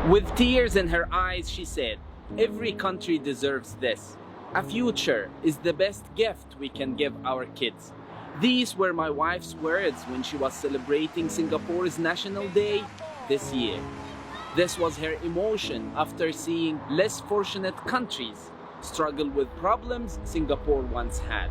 With tears in her eyes, she said, "Every country deserves this. A future is the best gift we can give our kids." These were my wife's words when she was celebrating Singapore's National Day this year. This was her emotion after seeing less fortunate countries struggle with problems Singapore once had.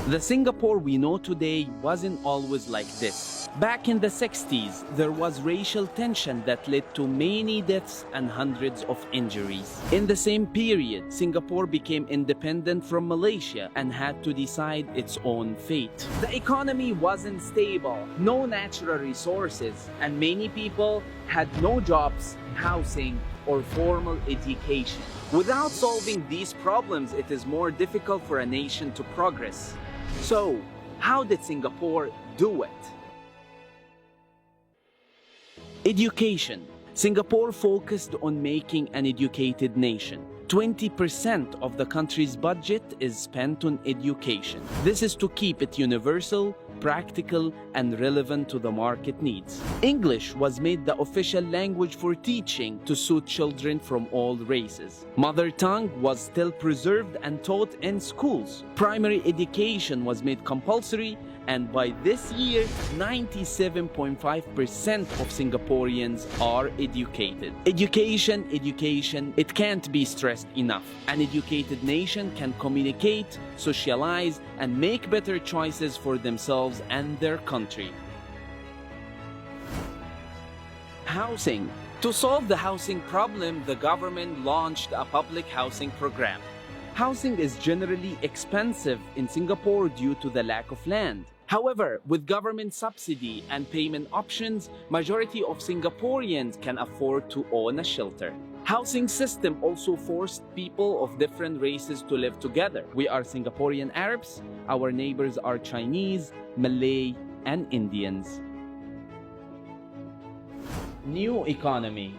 The Singapore we know today wasn't always like this. Back in the 60s, there was racial tension that led to many deaths and hundreds of injuries. In the same period, Singapore became independent from Malaysia and had to decide its own fate. The economy wasn't stable, no natural resources, and many people had no jobs, housing, or formal education. Without solving these problems, it is more difficult for a nation to progress. So, how did Singapore do it? Education. Singapore focused on making an educated nation. 20% of the country's budget is spent on education. This is to keep it universal, practical, and relevant to the market needs. English was made the official language for teaching to suit children from all races. Mother tongue was still preserved and taught in schools. Primary education was made compulsory, and by this year, 97.5% of Singaporeans are educated. Education, it can't be stressed enough. An educated nation can communicate, socialize, and make better choices for themselves and their country. Housing. To solve the housing problem, the government launched a public housing program. Housing is generally expensive in Singapore due to the lack of land. However, with government subsidy and payment options, majority of Singaporeans can afford to own a shelter. Housing system also forced people of different races to live together. We are Singaporean Arabs, our neighbors are Chinese, Malay, and Indians. New economy.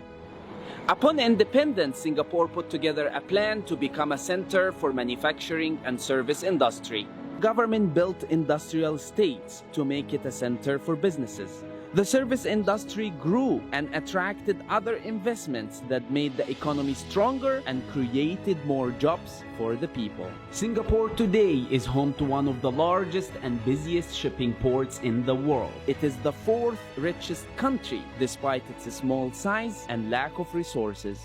Upon independence, Singapore put together a plan to become a center for manufacturing and service industry. Government built industrial estates to make it a center for businesses. The service industry grew and attracted other investments that made the economy stronger and created more jobs for the people. Singapore today is home to one of the largest and busiest shipping ports in the world. It is the fourth richest country despite its small size and lack of resources.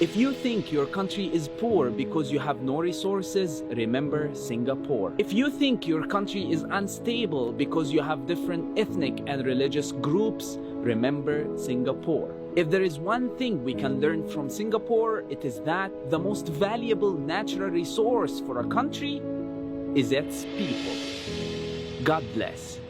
If you think your country is poor because you have no resources, remember Singapore. If you think your country is unstable because you have different ethnic and religious groups, remember Singapore. If there is one thing we can learn from Singapore, it is that the most valuable natural resource for a country is its people. God bless.